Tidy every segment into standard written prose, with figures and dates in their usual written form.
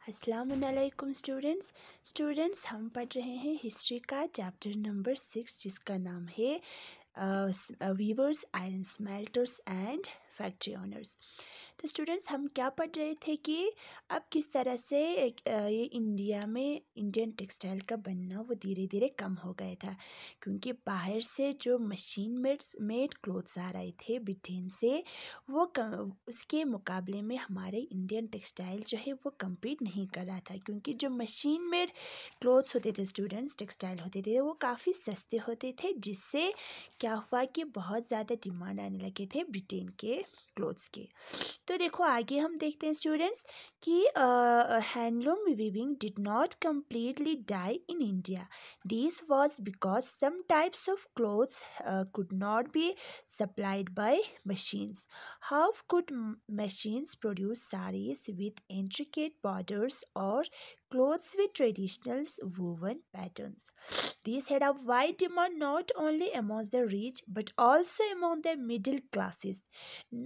अस्सलामुअलैकुम स्टूडेंट्स हम पढ़ रहे हैं हिस्ट्री का चैप्टर नंबर 6 जिसका नाम है weavers, iron smelters and factory owners. तो स्टूडेंट्स हम क्या पढ़ रहे थे कि अब किस तरह से ये इंडिया में इंडियन टेक्सटाइल का बनना वो धीरे धीरे कम हो गया था, क्योंकि बाहर से जो मशीन मेड क्लोथ्स आ रहे थे ब्रिटेन से, वो उसके मुकाबले में हमारे इंडियन टेक्सटाइल जो है वो कम्पीट नहीं कर रहा था, क्योंकि जो मशीन मेड क्लोथ्स होते थे स्टूडेंट्स, टेक्सटाइल होते थे, वो काफ़ी सस्ते होते थे, जिससे क्या हुआ कि बहुत ज़्यादा डिमांड आने लगे थे ब्रिटेन के क्लोथ्स के। तो देखो आगे हम देखते हैं स्टूडेंट्स कि handloom weaving did not completely die in India. This was because some types of clothes could not be supplied by machines. How could machines produce saris with intricate borders or clothes with traditional woven patterns? These had a wide demand not only amongst the rich but also among the middle classes.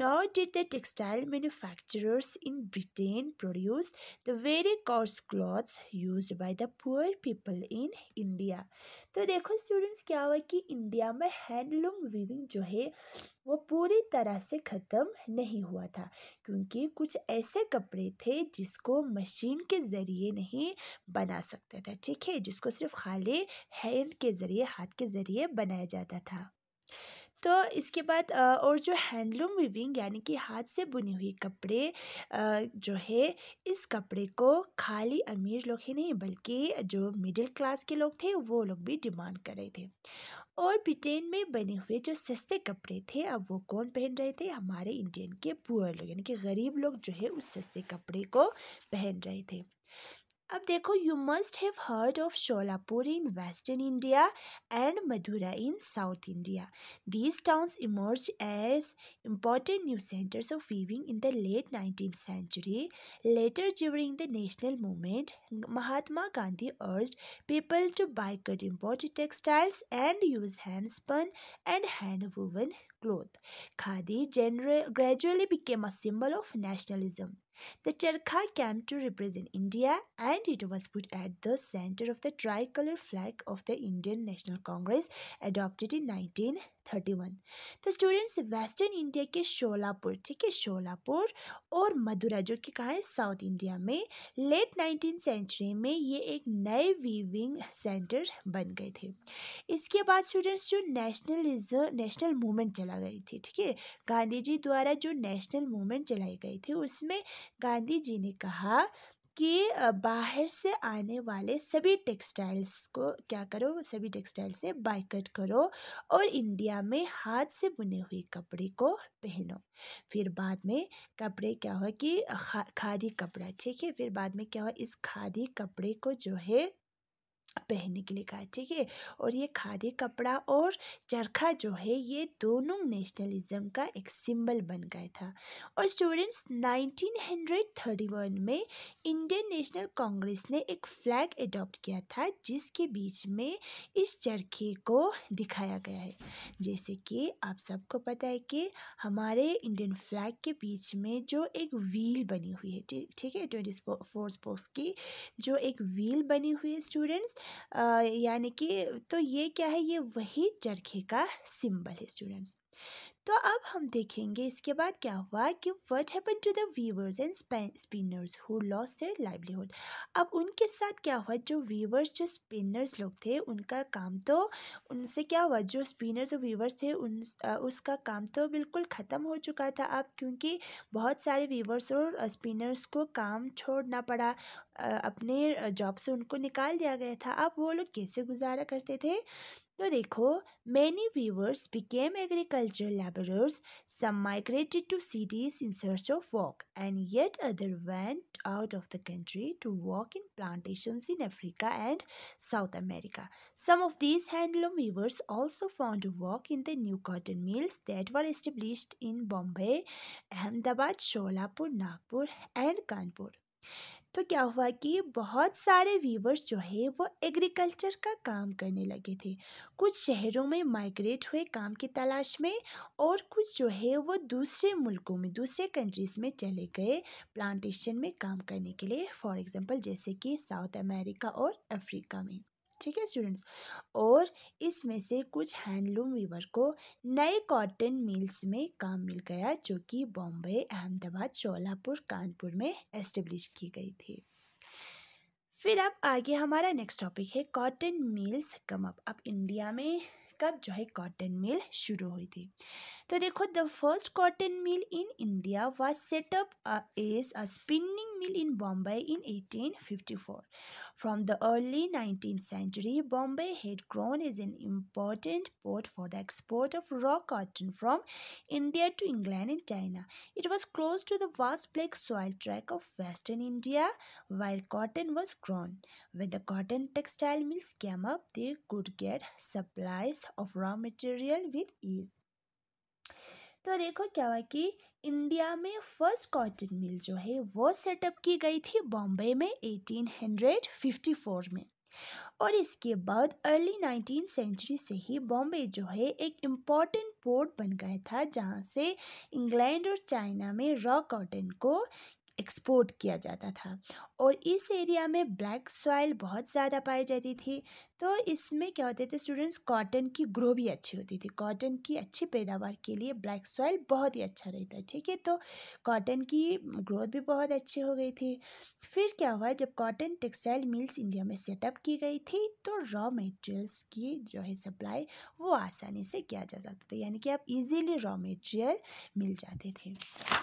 Nor did the textile manufacturers in Britain produce the very coarse clothes used by the poor people in India. तो देखो students क्या हुआ कि India में handloom weaving जो है वो पूरी तरह से ख़त्म नहीं हुआ था, क्योंकि कुछ ऐसे कपड़े थे जिसको मशीन के ज़रिए नहीं बना सकते थे, ठीक है, जिसको सिर्फ खाली हैंड के ज़रिए, हाथ के ज़रिए बनाया जाता था। तो इसके बाद और जो हैंडलूम वीविंग यानी कि हाथ से बुने हुए कपड़े जो है, इस कपड़े को खाली अमीर लोग ही नहीं बल्कि जो मिडिल क्लास के लोग थे वो लोग भी डिमांड कर रहे थे। और ब्रिटेन में बने हुए जो सस्ते कपड़े थे, अब वो कौन पहन रहे थे? हमारे इंडियन के पुअर लोग यानी कि गरीब लोग जो है उस सस्ते कपड़े को पहन रहे थे। अब देखो, you must have heard of Sholapur in western India and Madura in South India. These towns emerged as important new centers of weaving in the late 19th century. Later, during the national movement, Mahatma Gandhi urged people to boycott imported textiles and use hand-spun and hand-woven cloth. Khadi gradually became a symbol of nationalism. The charkha came to represent India and it was put at the center of the tricolor flag of the Indian National Congress adopted in 1931. तो students western India के शोलापुर, ठीक है, शोलापुर और मदुरा जो कि कहाँ है, south India में, लेट 19th सेंचुरी में ये एक नए वीविंग सेंटर बन गए थे। इसके बाद स्टूडेंट्स जो नेशनल मूवमेंट चला गई थी, ठीक है, गांधी जी द्वारा जो नेशनल मूवमेंट चलाई गई थी उसमें गांधी जी ने कहा कि बाहर से आने वाले सभी टेक्सटाइल्स को क्या करो, सभी टेक्सटाइल से बायकॉट करो और इंडिया में हाथ से बुने हुए कपड़े को पहनो। फिर बाद में कपड़े क्या हुआ कि खादी कपड़ा, ठीक है, फिर बाद में क्या हुआ, इस खादी कपड़े को जो है पहनने के लिए कहा, ठीक है, और ये खादी कपड़ा और चरखा जो है ये दोनों नेशनलिज्म का एक सिंबल बन गया था। और स्टूडेंट्स 1931 में इंडियन नेशनल कांग्रेस ने एक फ्लैग अडॉप्ट किया था जिसके बीच में इस चरखे को दिखाया गया है। जैसे कि आप सबको पता है कि हमारे इंडियन फ्लैग के बीच में जो एक व्हील बनी हुई है, ठीक है, 24 स्पोक्स की जो एक व्हील बनी हुई है स्टूडेंट्स, यानी कि तो ये क्या है, ये वही चरखे का सिंबल है स्टूडेंट्स। तो अब हम देखेंगे इसके बाद क्या हुआ कि what happened to the weavers and spinners who lost their livelihood. अब उनके साथ क्या हुआ, जो वीवर्स, जो स्पिनर्स लोग थे, उनका काम तो उनसे क्या हुआ, जो स्पिनर्स और वीवर्स थे उसका काम तो बिल्कुल ख़त्म हो चुका था अब, क्योंकि बहुत सारे वीवर्स और स्पिनर्स को काम छोड़ना पड़ा, अपने जॉब से उनको निकाल दिया गया था। अब वो लोग कैसे गुजारा करते थे? तो देखो, many weavers became agricultural laborers. Some migrated to cities in search of work, and yet others went out of the country to work in plantations in Africa and South America. Some of these handloom weavers also found work in the new cotton mills that were established in Bombay, Ahmedabad, Sholapur, Nagpur, and Kanpur. तो क्या हुआ कि बहुत सारे viewers जो है वो agriculture का काम करने लगे थे। कुछ शहरों में माइग्रेट हुए काम की तलाश में, और कुछ जो है वो दूसरे मुल्कों में, दूसरे कंट्रीज में चले गए प्लांटेशन में काम करने के लिए। फॉर एग्जांपल जैसे कि साउथ अमेरिका और अफ्रीका में। ठीक है स्टूडेंट्स। और इसमें से कुछ हैंडलूम वीवर को नए कॉटन मिल्स में काम मिल गया, जो कि बॉम्बे, अहमदाबाद, शोलापुर, कानपुर में एस्टेब्लिश की गई थी। फिर अब आगे हमारा नेक्स्ट टॉपिक है कॉटन मिल्स कम अप। अब इंडिया में कब जो है कॉटन मिल शुरू हुई थी। तो देखो, the first cotton mill in India was set up as a spinning mill in Bombay in 1854. From the early 19th century, Bombay had grown as an important port for the export of raw cotton from India to England and China. It was close to the vast black soil tract of western India where cotton was grown. When the cotton textile mills came up, they could get supplies of raw material with ease. तो देखो क्या हुआ कि India में first cotton मिल जो है वो setup की गई थी बॉम्बे में 1854 में। और इसके बाद अर्ली 19 सेंचुरी से ही बॉम्बे जो है एक इम्पॉर्टेंट पोर्ट बन गया था, जहाँ से इंग्लैंड और चाइना में रॉ कॉटन को एक्सपोर्ट किया जाता था। और इस एरिया में ब्लैक सॉइल बहुत ज़्यादा पाई जाती थी। तो इसमें क्या होते थे स्टूडेंट्स, कॉटन की ग्रो भी अच्छी होती थी। कॉटन की अच्छी पैदावार के लिए ब्लैक सॉइल बहुत ही अच्छा रहता है। ठीक है, तो कॉटन की ग्रोथ भी बहुत अच्छी हो गई थी। फिर क्या हुआ, जब कॉटन टेक्सटाइल मिल्स इंडिया में सेटअप की गई थी तो रॉ मटेरियल्स की जो है सप्लाई वो आसानी से किया जा सकता था, यानी कि आप इजीली रॉ मटेरियल मिल जाते थे।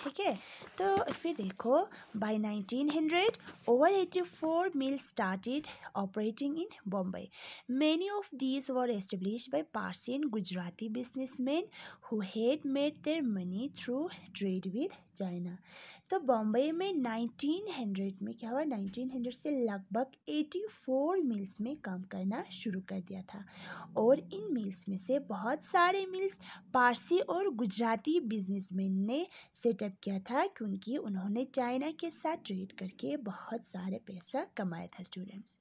ठीक है, तो फिर देखो, bye 1900 over 84 mills started operating in Bombay. Many of these were established by Parsi and Gujarati businessmen who had made their money through trade with China. तो बॉम्बे में 1900 में क्या हुआ, 1900 से लगभग 84 मिल्स में काम करना शुरू कर दिया था। और इन मिल्स में से बहुत सारे मिल्स पारसी और गुजराती बिजनेसमैन ने सेटअप किया था, क्योंकि उन्होंने चाइना के साथ ट्रेड करके बहुत सारे पैसा कमाया था स्टूडेंट्स।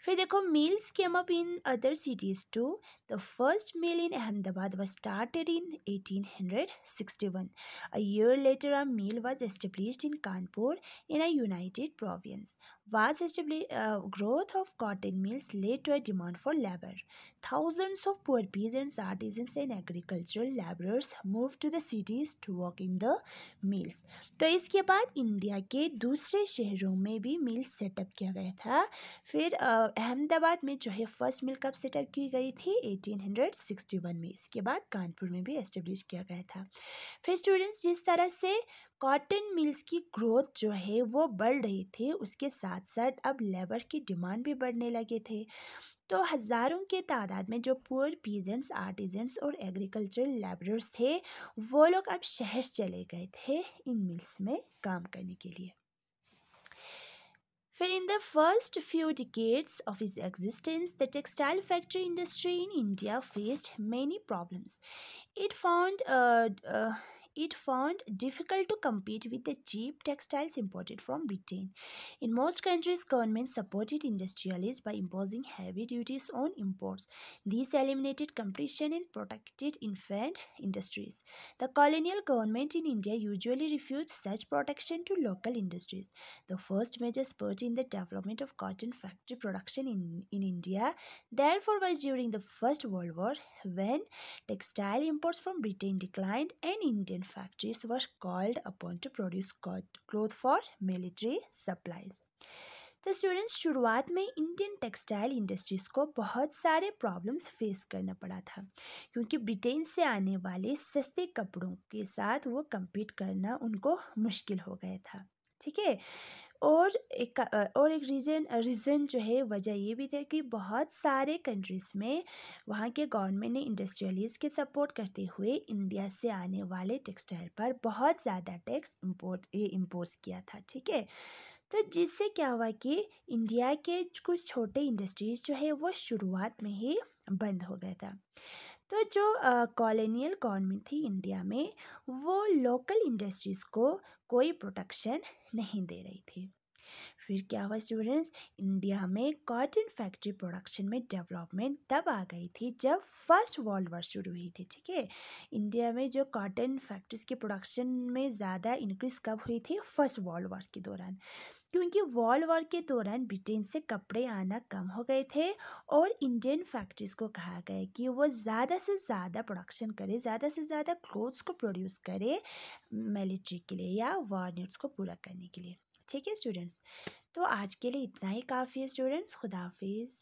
फिर देखो, mills came up in other cities too. The first mill in Ahmedabad was started in 1861. A year later, a mill was established in Kanpur in a United Province. Growth of cotton mills led to a demand for labor. Thousands of poor peasants, artisans, and agricultural laborers moved to the cities to work in the mills. तो इसके बाद India के दूसरे शहरों में भी मिल setup किया गया था। फिर अहमदाबाद में जो है फर्स्ट मिल कब सेटअप की गई थी, 1861 में। इसके बाद कानपुर में भी एस्टेब्लिश किया गया था। फिर स्टूडेंट्स, जिस तरह से कॉटन मिल्स की ग्रोथ जो है वो बढ़ रही थी, उसके साथ साथ अब लेबर की डिमांड भी बढ़ने लगे थे। तो हज़ारों के तादाद में जो पुअर पीजेंट्स, आर्टिजन्स और एग्रीकल्चरल लेबरर्स थे, वो लोग अब शहर चले गए थे इन मिल्स में काम करने के लिए। फिर in the first few decades of its existence, the textile factory industry in India faced many problems. It found difficult to compete with the cheap textiles imported from Britain. In most countries, governments supported industrialists by imposing heavy duties on imports. These eliminated competition and protected infant industries. The colonial government in India usually refused such protection to local industries. The first major spurt in the development of cotton factory production in India, therefore, was during the First World War, when textile imports from Britain declined and Indian factories were called upon to produce cloth for military supplies. तो students, शुरुआत में Indian textile industries को बहुत सारे problems face करना पड़ा था, क्योंकि ब्रिटेन से आने वाले सस्ते कपड़ों के साथ वो compete करना उनको मुश्किल हो गया था। ठीक है, और एक रीज़न जो है, वजह ये भी था कि बहुत सारे कंट्रीज़ में वहाँ के गवर्नमेंट ने इंडस्ट्रियलिस्ट के सपोर्ट करते हुए इंडिया से आने वाले टेक्सटाइल पर बहुत ज़्यादा टैक्स इम्पोज किया था। ठीक है, तो जिससे क्या हुआ कि इंडिया के कुछ छोटे इंडस्ट्रीज जो है वो शुरुआत में ही बंद हो गया था। तो जो कॉलोनियल गवर्नमेंट थी इंडिया में, वो लोकल इंडस्ट्रीज़ को कोई प्रोटेक्शन नहीं दे रही थी। फिर क्या हुआ स्टूडेंट्स, इंडिया में कॉटन फैक्ट्री प्रोडक्शन में डेवलपमेंट तब आ गई थी जब फर्स्ट वर्ल्ड वॉर शुरू हुई थी। ठीक है, इंडिया में जो कॉटन फैक्ट्रीज की प्रोडक्शन में ज़्यादा इंक्रीज कब हुई थी, फर्स्ट वर्ल्ड वॉर के दौरान, क्योंकि वर्ल्ड वॉर के दौरान ब्रिटेन से कपड़े आना कम हो गए थे और इंडियन फैक्ट्रीज को कहा गया कि वो ज़्यादा से ज़्यादा प्रोडक्शन करे, ज़्यादा से ज़्यादा क्लोथ्स को प्रोड्यूस करे मिलिट्री के लिए या वॉर नीड्स को पूरा करने के लिए। ठीक है स्टूडेंट्स, तो आज के लिए इतना ही काफ़ी है स्टूडेंट्स। खुदा हाफिज़।